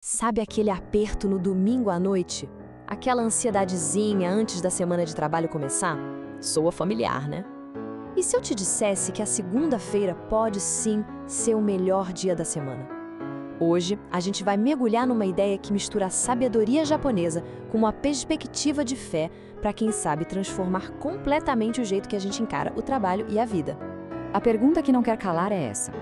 Sabe aquele aperto no domingo à noite? Aquela ansiedadezinha antes da semana de trabalho começar? Soa familiar, né? E se eu te dissesse que a segunda-feira pode sim ser o melhor dia da semana? Hoje, a gente vai mergulhar numa ideia que mistura a sabedoria japonesa com uma perspectiva de fé para quem sabe transformar completamente o jeito que a gente encara o trabalho e a vida. A pergunta que não quer calar é essa: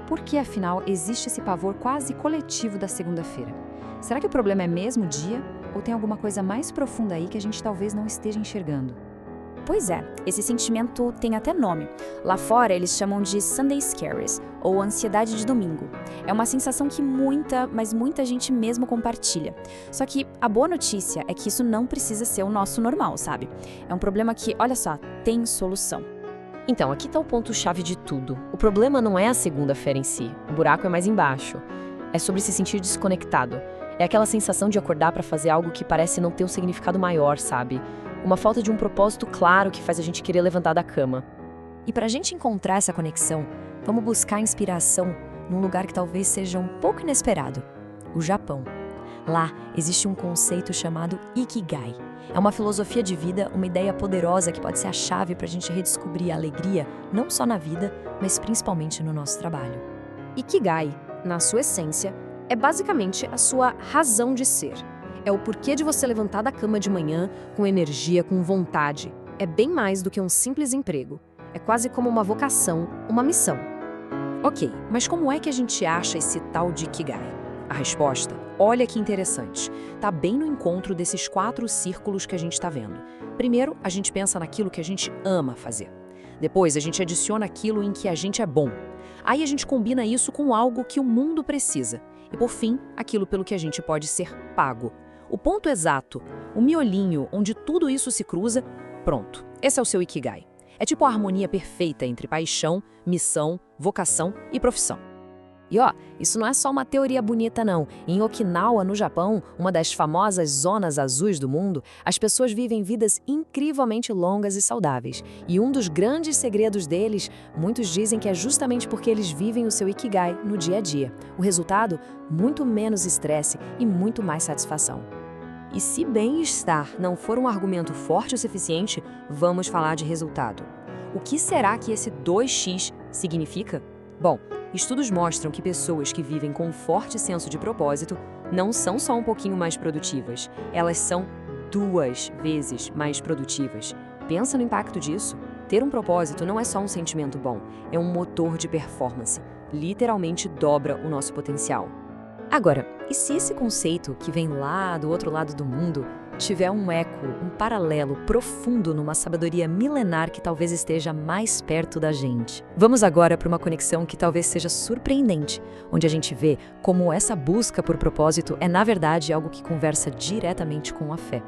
por que, afinal, existe esse pavor quase coletivo da segunda-feira? Será que o problema é mesmo o dia? Ou tem alguma coisa mais profunda aí que a gente talvez não esteja enxergando? Pois é, esse sentimento tem até nome. Lá fora eles chamam de Sunday Scaries, ou ansiedade de domingo. É uma sensação que mas muita gente mesmo compartilha. Só que a boa notícia é que isso não precisa ser o nosso normal, sabe? É um problema que, olha só, tem solução. Então, aqui está o ponto-chave de tudo. O problema não é a segunda-feira em si, o buraco é mais embaixo. É sobre se sentir desconectado. É aquela sensação de acordar para fazer algo que parece não ter um significado maior, sabe? Uma falta de um propósito claro que faz a gente querer levantar da cama. E para a gente encontrar essa conexão, vamos buscar inspiração num lugar que talvez seja um pouco inesperado: o Japão. Lá existe um conceito chamado Ikigai. É uma filosofia de vida, uma ideia poderosa que pode ser a chave para a gente redescobrir a alegria, não só na vida, mas principalmente no nosso trabalho. Ikigai, na sua essência, é basicamente a sua razão de ser. É o porquê de você levantar da cama de manhã com energia, com vontade. É bem mais do que um simples emprego. É quase como uma vocação, uma missão. Ok, mas como é que a gente acha esse tal de Ikigai? A resposta, olha que interessante, tá bem no encontro desses 4 círculos que a gente está vendo. Primeiro, a gente pensa naquilo que a gente ama fazer. Depois, a gente adiciona aquilo em que a gente é bom. Aí a gente combina isso com algo que o mundo precisa. E por fim, aquilo pelo que a gente pode ser pago. O ponto exato, o miolinho onde tudo isso se cruza, pronto. Esse é o seu Ikigai. É tipo a harmonia perfeita entre paixão, missão, vocação e profissão. E ó, isso não é só uma teoria bonita não. Em Okinawa, no Japão, uma das famosas zonas azuis do mundo, as pessoas vivem vidas incrivelmente longas e saudáveis. E um dos grandes segredos deles, muitos dizem que é justamente porque eles vivem o seu Ikigai no dia a dia. O resultado? Muito menos estresse e muito mais satisfação. E se bem-estar não for um argumento forte o suficiente, vamos falar de resultado. O que será que esse 2x significa? Bom, estudos mostram que pessoas que vivem com um forte senso de propósito não são só um pouquinho mais produtivas, elas são 2 vezes mais produtivas. Pensa no impacto disso. Ter um propósito não é só um sentimento bom, é um motor de performance. Literalmente dobra o nosso potencial. Agora, e se esse conceito que vem lá do outro lado do mundo tiver um eco, um paralelo profundo numa sabedoria milenar que talvez esteja mais perto da gente? Vamos agora para uma conexão que talvez seja surpreendente, onde a gente vê como essa busca por propósito é, na verdade, algo que conversa diretamente com a fé.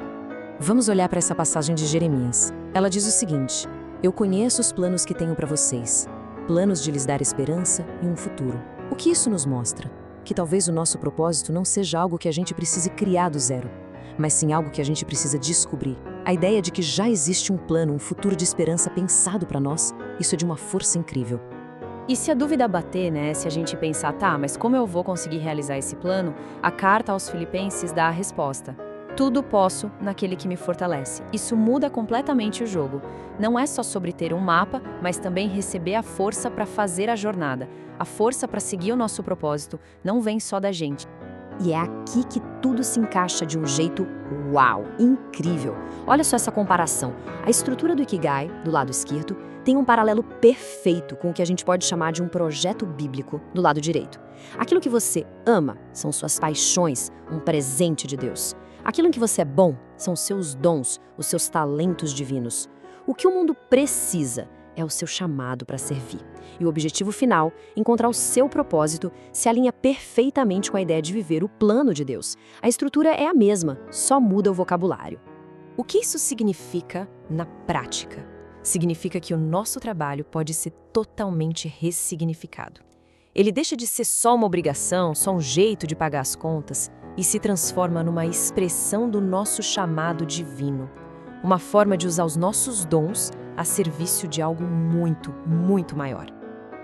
Vamos olhar para essa passagem de Jeremias. Ela diz o seguinte: eu conheço os planos que tenho para vocês, planos de lhes dar esperança e um futuro. O que isso nos mostra? Que talvez o nosso propósito não seja algo que a gente precise criar do zero, mas sim algo que a gente precisa descobrir. A ideia de que já existe um plano, um futuro de esperança pensado para nós, isso é de uma força incrível. E se a dúvida bater, né, se a gente pensar, tá, mas como eu vou conseguir realizar esse plano? A carta aos Filipenses dá a resposta. Tudo posso naquele que me fortalece. Isso muda completamente o jogo. Não é só sobre ter um mapa, mas também receber a força para fazer a jornada. A força para seguir o nosso propósito não vem só da gente. E é aqui que tudo se encaixa de um jeito uau, incrível. Olha só essa comparação. A estrutura do Ikigai, do lado esquerdo, tem um paralelo perfeito com o que a gente pode chamar de um projeto bíblico do lado direito. Aquilo que você ama são suas paixões, um presente de Deus. Aquilo em que você é bom são seus dons, os seus talentos divinos. O que o mundo precisa é o seu chamado para servir. E o objetivo final, encontrar o seu propósito, se alinha perfeitamente com a ideia de viver o plano de Deus. A estrutura é a mesma, só muda o vocabulário. O que isso significa na prática? Significa que o nosso trabalho pode ser totalmente ressignificado. Ele deixa de ser só uma obrigação, só um jeito de pagar as contas, e se transforma numa expressão do nosso chamado divino. Uma forma de usar os nossos dons a serviço de algo muito, muito maior.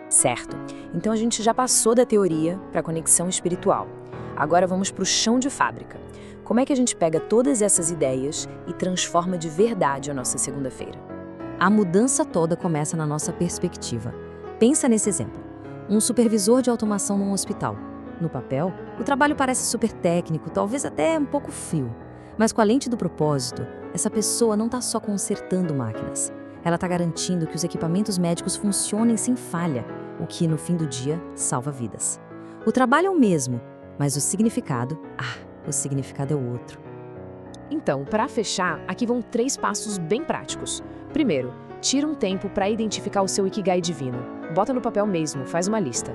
Certo, então a gente já passou da teoria para a conexão espiritual. Agora vamos para o chão de fábrica. Como é que a gente pega todas essas ideias e transforma de verdade a nossa segunda-feira? A mudança toda começa na nossa perspectiva. Pensa nesse exemplo. Um supervisor de automação num hospital. No papel, o trabalho parece super técnico, talvez até um pouco frio. Mas com a lente do propósito, essa pessoa não está só consertando máquinas. Ela está garantindo que os equipamentos médicos funcionem sem falha, o que, no fim do dia, salva vidas. O trabalho é o mesmo, mas o significado é o outro. Então, para fechar, aqui vão 3 passos bem práticos. Primeiro, tira um tempo para identificar o seu Ikigai divino. Bota no papel mesmo, faz uma lista.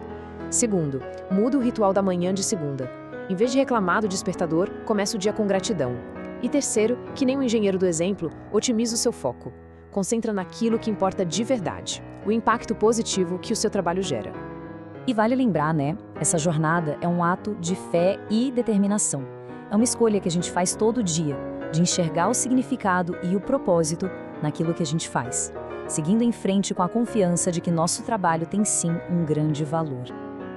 Segundo, muda o ritual da manhã de segunda. Em vez de reclamar do despertador, comece o dia com gratidão. E terceiro, que nem o engenheiro do exemplo, otimiza o seu foco. Concentra naquilo que importa de verdade, o impacto positivo que o seu trabalho gera. E vale lembrar, né? Essa jornada é um ato de fé e determinação. É uma escolha que a gente faz todo dia, de enxergar o significado e o propósito naquilo que a gente faz, seguindo em frente com a confiança de que nosso trabalho tem sim um grande valor.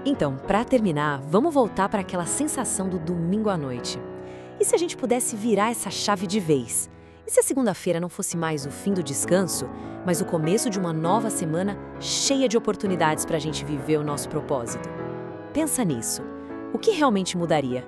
Então, para terminar, vamos voltar para aquela sensação do domingo à noite. E se a gente pudesse virar essa chave de vez? E se a segunda-feira não fosse mais o fim do descanso, mas o começo de uma nova semana cheia de oportunidades para a gente viver o nosso propósito? Pensa nisso. O que realmente mudaria?